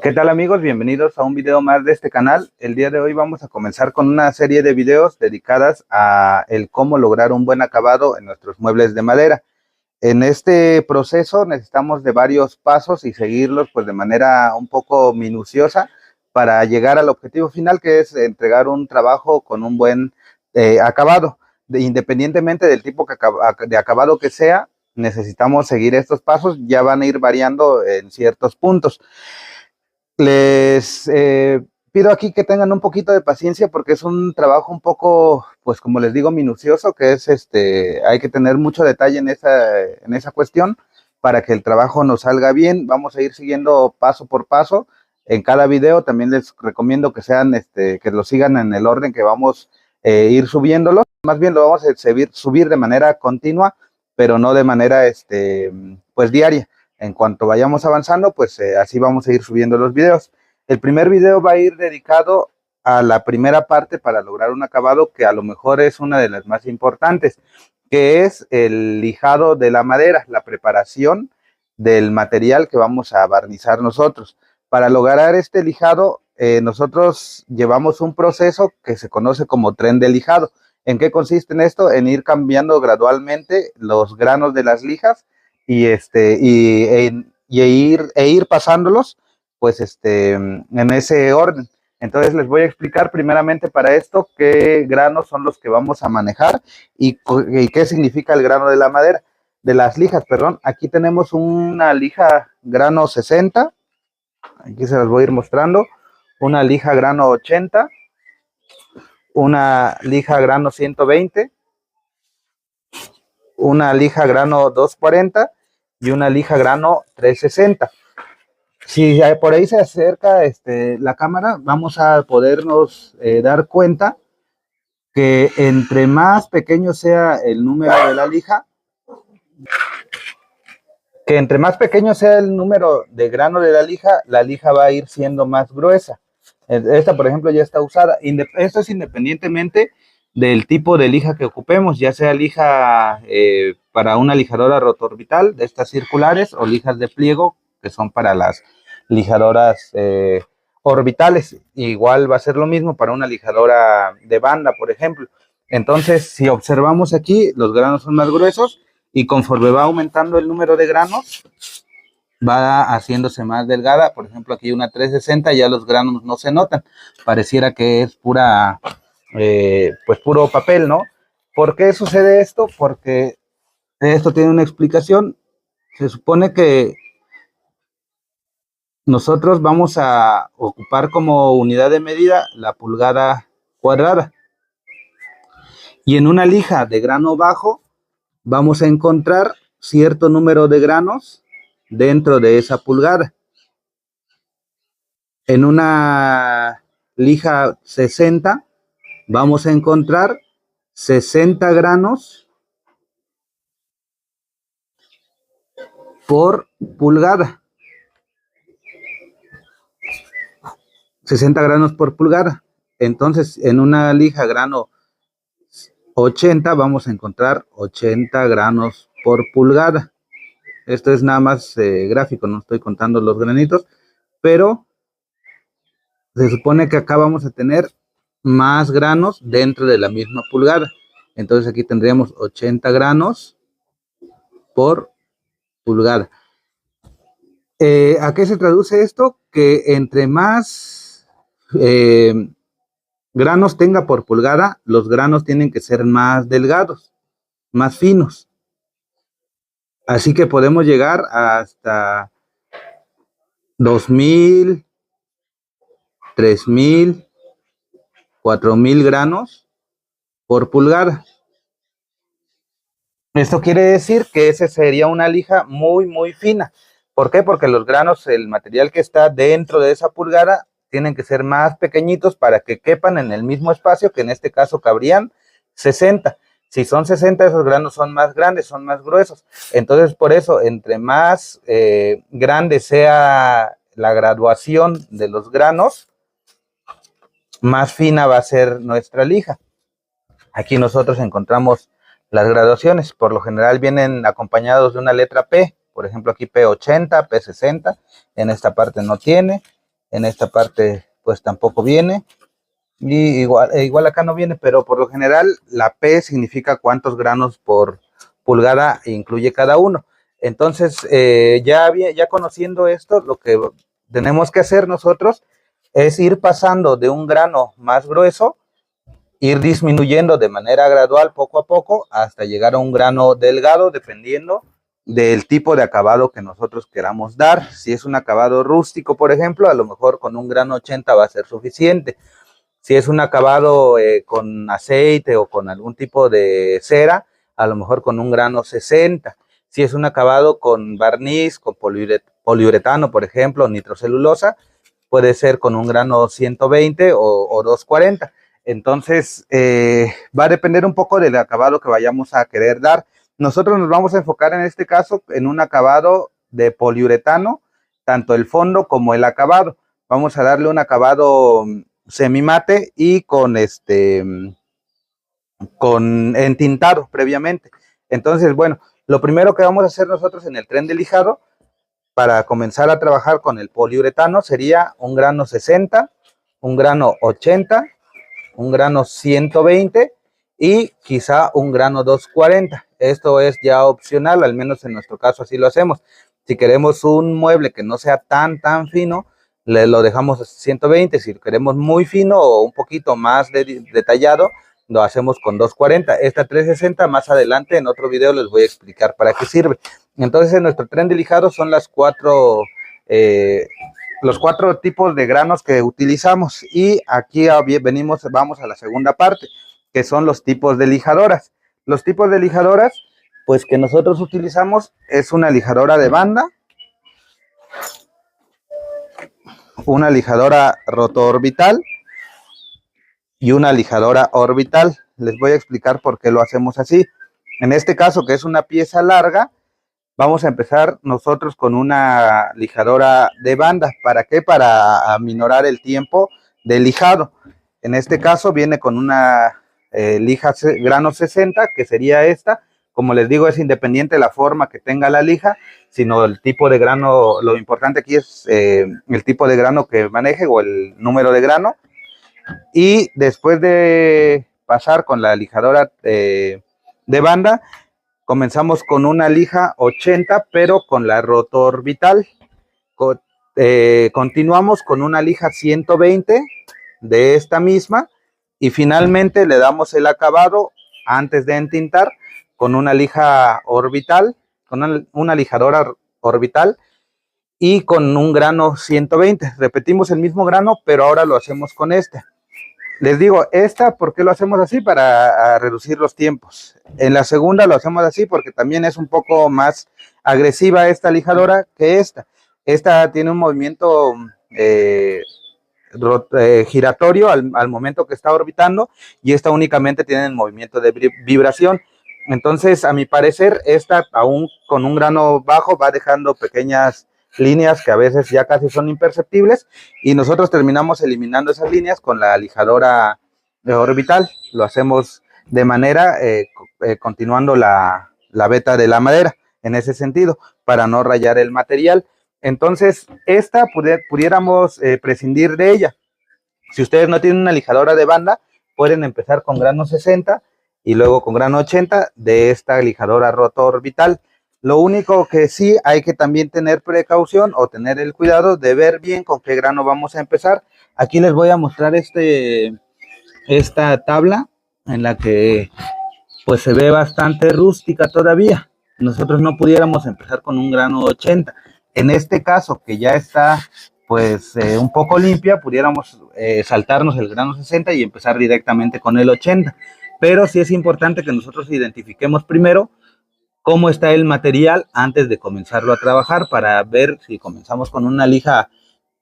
¿Qué tal amigos? Bienvenidos a un video más de este canal. El día de hoy vamos a comenzar con una serie de videos dedicadas a el cómo lograr un buen acabado en nuestros muebles de madera. En este proceso necesitamos de varios pasos y seguirlos pues de manera un poco minuciosa para llegar al objetivo final, que es entregar un trabajo con un buen acabado. Independientemente del tipo de acabado que sea, necesitamos seguir estos pasos. Ya van a ir variando en ciertos puntos. Les pido aquí que tengan un poquito de paciencia porque es un trabajo un poco, pues como les digo, minucioso, que es hay que tener mucho detalle en esa cuestión para que el trabajo nos salga bien. Vamos a ir siguiendo paso por paso en cada video. También les recomiendo que sean, que lo sigan en el orden que vamos a ir subiéndolo. Más bien lo vamos a subir de manera continua, pero no de manera, pues diaria. En cuanto vayamos avanzando, pues así vamos a ir subiendo los videos. El primer video va a ir dedicado a la primera parte para lograr un acabado que a lo mejor es una de las más importantes, que es el lijado de la madera, la preparación del material que vamos a barnizar nosotros. Para lograr este lijado, nosotros llevamos un proceso que se conoce como tren de lijado. ¿En qué consiste en esto? En ir cambiando gradualmente los granos de las lijas e ir pasándolos pues en ese orden. Entonces les voy a explicar primeramente para esto qué granos son los que vamos a manejar y qué significa el grano de la madera, de las lijas, perdón. Aquí tenemos una lija grano 60, aquí se las voy a ir mostrando, una lija grano 80, una lija grano 120, una lija grano 240 y una lija grano 360. Si por ahí se acerca la cámara, vamos a podernos dar cuenta que entre más pequeño sea el número de la lija, el número de grano de la lija va a ir siendo más gruesa. Esta, por ejemplo, ya está usada. Esto es independientemente del tipo de lija que ocupemos, ya sea lija para una lijadora rotorbital de estas circulares o lijas de pliego, que son para las lijadoras orbitales. Igual va a ser lo mismo para una lijadora de banda, por ejemplo. Entonces, si observamos aquí, los granos son más gruesos y conforme va aumentando el número de granos, va haciéndose más delgada. Por ejemplo, aquí una 360, ya los granos no se notan. Pareciera que es pues puro papel, ¿no? ¿Por qué sucede esto? Porque esto tiene una explicación. Se supone que nosotros vamos a ocupar como unidad de medida la pulgada cuadrada. Y en una lija de grano bajo vamos a encontrar cierto número de granos dentro de esa pulgada. En una lija 60 vamos a encontrar 60 granos por pulgada. 60 granos por pulgada. Entonces, en una lija grano 80 vamos a encontrar 80 granos por pulgada. Esto es nada más gráfico, no estoy contando los granitos, pero se supone que acá vamos a tener más granos dentro de la misma pulgada. Entonces aquí tendríamos 80 granos por pulgada. ¿A qué se traduce esto? Que entre más granos tenga por pulgada, los granos tienen que ser más delgados, más finos. Así que podemos llegar hasta 2000, 3000, 4000 granos por pulgada. Esto quiere decir que esa sería una lija muy, muy fina. ¿Por qué? Porque los granos, el material que está dentro de esa pulgada, tienen que ser más pequeñitos para que quepan en el mismo espacio, que en este caso cabrían 60. Si son 60, esos granos son más grandes, son más gruesos. Entonces, por eso, entre más grande sea la graduación de los granos, más fina va a ser nuestra lija. Aquí nosotros encontramos las graduaciones. Por lo general vienen acompañados de una letra P. Por ejemplo, aquí P80, P60. En esta parte no tiene. en esta parte pues tampoco viene, y igual acá no viene, pero por lo general la P significa cuántos granos por pulgada incluye cada uno. Entonces, ya conociendo esto, lo que tenemos que hacer nosotros es ir pasando de un grano más grueso, ir disminuyendo de manera gradual, poco a poco, hasta llegar a un grano delgado, dependiendo del tipo de acabado que nosotros queramos dar. Si es un acabado rústico, por ejemplo, a lo mejor con un grano 80 va a ser suficiente. Si es un acabado con aceite o con algún tipo de cera, a lo mejor con un grano 60. Si es un acabado con barniz, con poliuretano, por ejemplo, nitrocelulosa, puede ser con un grano 120 o 240. Entonces, va a depender un poco del acabado que vayamos a querer dar. Nosotros nos vamos a enfocar en este caso en un acabado de poliuretano, tanto el fondo como el acabado. Vamos a darle un acabado semimate y con entintado previamente. Entonces, bueno, lo primero que vamos a hacer nosotros en el tren de lijado para comenzar a trabajar con el poliuretano sería un grano 60, un grano 80, un grano 120 y quizá un grano 240. Esto es ya opcional, al menos en nuestro caso así lo hacemos. Si queremos un mueble que no sea tan fino, lo dejamos a 120. Si queremos muy fino o un poquito más detallado, lo hacemos con 240. Esta 360 más adelante en otro video les voy a explicar para qué sirve. Entonces en nuestro tren de lijado son los cuatro tipos de granos que utilizamos, y aquí vamos a la segunda parte, que son los tipos de lijadoras. Los tipos de lijadoras pues que nosotros utilizamos es una lijadora de banda, una lijadora rotoorbital y una lijadora orbital. Les voy a explicar por qué lo hacemos así. En este caso, que es una pieza larga, vamos a empezar nosotros con una lijadora de banda. ¿Para qué? Para aminorar el tiempo de lijado. En este caso viene con una lija grano 60, que sería esta. Como les digo, es independiente de la forma que tenga la lija, sino el tipo de grano. Lo importante aquí es el tipo de grano que maneje o el número de grano. Y después de pasar con la lijadora de banda, comenzamos con una lija 80, pero con la rotoorbital. Continuamos con una lija 120 de esta misma, y finalmente le damos el acabado antes de entintar con una lija orbital, con una lijadora orbital y con un grano 120. Repetimos el mismo grano, pero ahora lo hacemos con este. Les digo, ¿por qué lo hacemos así? Para reducir los tiempos. En la segunda lo hacemos así porque también es un poco más agresiva esta lijadora que esta. Esta tiene un movimiento giratorio al momento que está orbitando, y esta únicamente tiene el movimiento de vibración. Entonces, a mi parecer, esta aún con un grano bajo va dejando pequeñas líneas que a veces ya casi son imperceptibles, y nosotros terminamos eliminando esas líneas con la lijadora orbital. Lo hacemos de manera continuando la veta de la madera en ese sentido, para no rayar el material. Entonces, esta pudiéramos prescindir de ella. Si ustedes no tienen una lijadora de banda, pueden empezar con grano 60 y luego con grano 80 de esta lijadora rotoorbital. Lo único que sí hay que también tener precaución o tener el cuidado de ver bien con qué grano vamos a empezar. Aquí les voy a mostrar esta tabla en la que pues se ve bastante rústica todavía. Nosotros no pudiéramos empezar con un grano 80. En este caso, que ya está pues un poco limpia, pudiéramos saltarnos el grano 60 y empezar directamente con el 80. Pero sí es importante que nosotros identifiquemos primero cómo está el material antes de comenzarlo a trabajar, para ver si comenzamos con una lija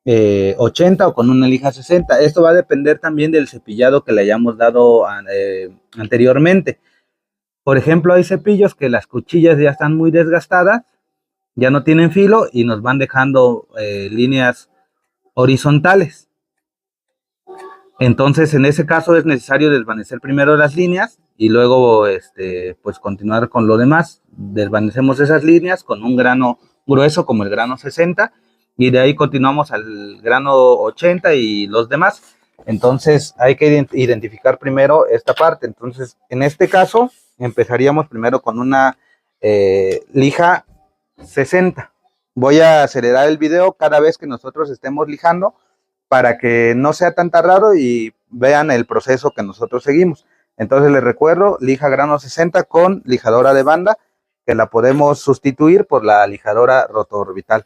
80 o con una lija 60. Esto va a depender también del cepillado que le hayamos dado anteriormente. Por ejemplo, hay cepillos que las cuchillas ya están muy desgastadas, ya no tienen filo y nos van dejando líneas horizontales. Entonces, en ese caso es necesario desvanecer primero las líneas y luego pues continuar con lo demás. Desvanecemos esas líneas con un grano grueso como el grano 60, y de ahí continuamos al grano 80 y los demás. Entonces hay que identificar primero esta parte. Entonces, en este caso, empezaríamos primero con una lija 60. Voy a acelerar el video cada vez que nosotros estemos lijando para que no sea tan tardado y vean el proceso que nosotros seguimos. Entonces les recuerdo, lija grano 60 con lijadora de banda, que la podemos sustituir por la lijadora rotorbital.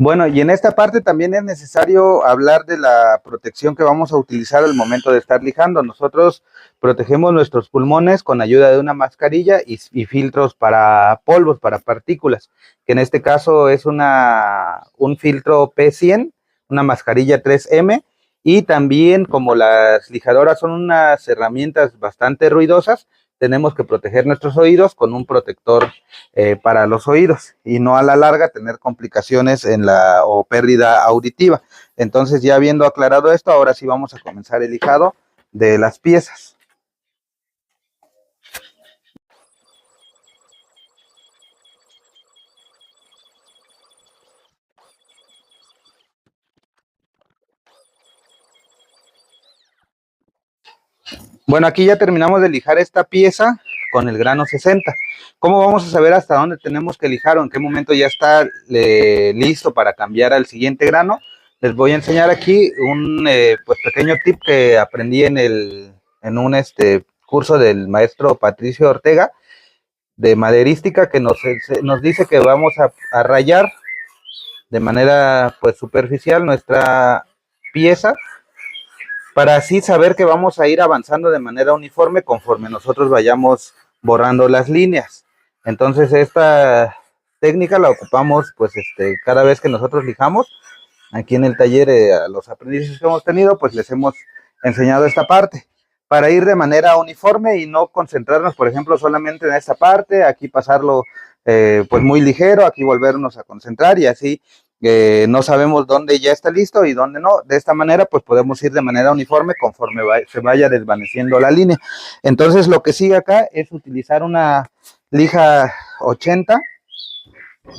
Bueno, y en esta parte también es necesario hablar de la protección que vamos a utilizar al momento de estar lijando. Nosotros protegemos nuestros pulmones con ayuda de una mascarilla y filtros para polvos, para partículas, que en este caso es un filtro P100, una mascarilla 3M, y también como las lijadoras son unas herramientas bastante ruidosas, tenemos que proteger nuestros oídos con un protector para los oídos y no a la larga tener complicaciones o pérdida auditiva. Entonces, ya habiendo aclarado esto, ahora sí vamos a comenzar el lijado de las piezas. Bueno, aquí ya terminamos de lijar esta pieza con el grano 60. ¿Cómo vamos a saber hasta dónde tenemos que lijar o en qué momento ya está listo para cambiar al siguiente grano? Les voy a enseñar aquí un pues pequeño tip que aprendí en un curso del maestro Patricio Ortega de maderística, que nos dice que vamos a rayar de manera pues superficial nuestra pieza para así saber que vamos a ir avanzando de manera uniforme conforme nosotros vayamos borrando las líneas. Entonces esta técnica la ocupamos pues cada vez que nosotros lijamos. Aquí en el taller a los aprendices que hemos tenido pues les hemos enseñado esta parte para ir de manera uniforme y no concentrarnos, por ejemplo, solamente en esta parte, aquí pasarlo pues muy ligero, aquí volvernos a concentrar y así no sabemos dónde ya está listo y dónde no. De esta manera pues podemos ir de manera uniforme conforme se vaya desvaneciendo la línea. Entonces lo que sigue acá es utilizar una lija 80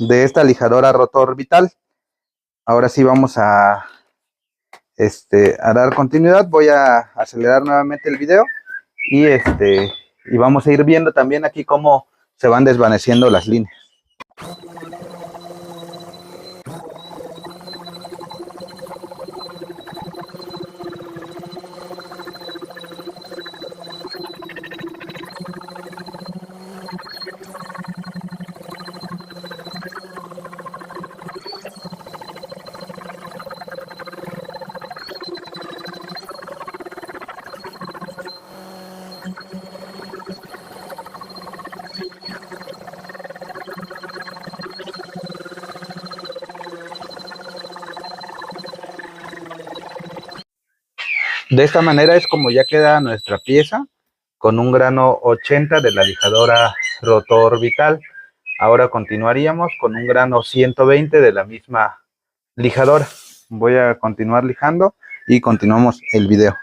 de esta lijadora rotorbital. Ahora sí vamos a dar continuidad. Voy a acelerar nuevamente el video y vamos a ir viendo también aquí cómo se van desvaneciendo las líneas. De esta manera es como ya queda nuestra pieza con un grano 80 de la lijadora rotorbital. Ahora continuaríamos con un grano 120 de la misma lijadora. Voy a continuar lijando y continuamos el video.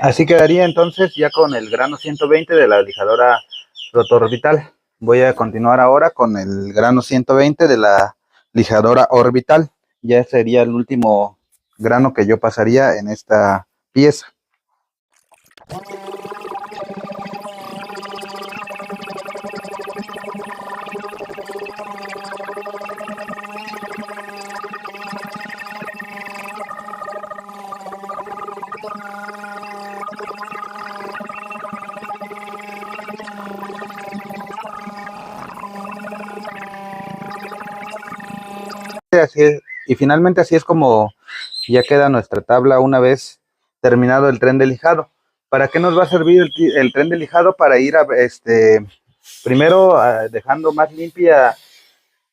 Así quedaría entonces ya con el grano 120 de la lijadora rotorbital. Voy a continuar ahora con el grano 120 de la lijadora orbital. Ya sería el último grano que yo pasaría en esta pieza. Así es, y finalmente así es como ya queda nuestra tabla una vez terminado el tren de lijado. ¿Para qué nos va a servir el tren de lijado? Para ir primero dejando más limpia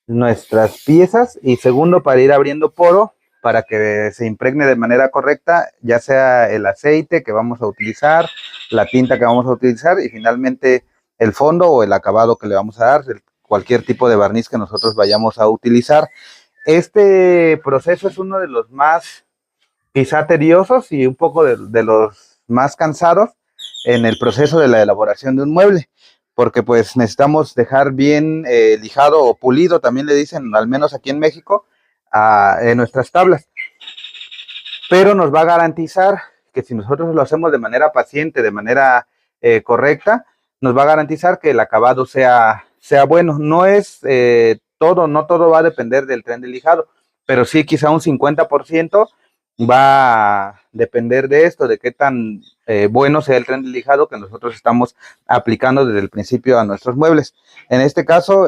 nuestras piezas, y segundo, para ir abriendo poro para que se impregne de manera correcta, ya sea el aceite que vamos a utilizar, la tinta que vamos a utilizar y finalmente el fondo o el acabado que le vamos a dar, cualquier tipo de barniz que nosotros vayamos a utilizar. Este proceso es uno de los más quizá tediosos y un poco de los más cansados en el proceso de la elaboración de un mueble, porque pues necesitamos dejar bien lijado o pulido, también le dicen, al menos aquí en México, en nuestras tablas, pero nos va a garantizar que si nosotros lo hacemos de manera paciente, de manera correcta, nos va a garantizar que el acabado sea bueno. No es todo, no todo va a depender del tren de lijado, pero sí quizá un 50% va a depender de esto, de qué tan bueno sea el tren de lijado que nosotros estamos aplicando desde el principio a nuestros muebles. En este caso,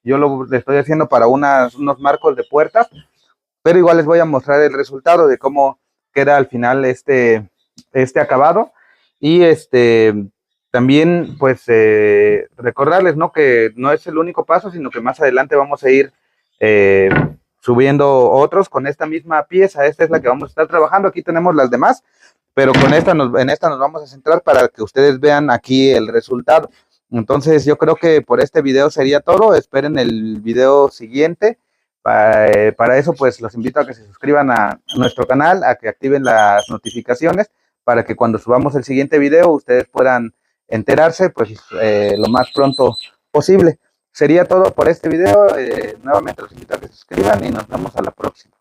yo lo estoy haciendo para unos marcos de puertas, pero igual les voy a mostrar el resultado de cómo queda al final este acabado. Y también pues recordarles, ¿no?, que no es el único paso, sino que más adelante vamos a ir eh, subiendo otros con esta misma pieza. Esta es la que vamos a estar trabajando, aquí tenemos las demás, pero en esta nos vamos a centrar para que ustedes vean aquí el resultado. Entonces yo creo que por este video sería todo, esperen el video siguiente. Para eso, pues los invito a que se suscriban a nuestro canal, a que activen las notificaciones para que cuando subamos el siguiente video ustedes puedan enterarse pues lo más pronto posible. Sería todo por este video. Nuevamente los invito a que se suscriban y nos vemos a la próxima.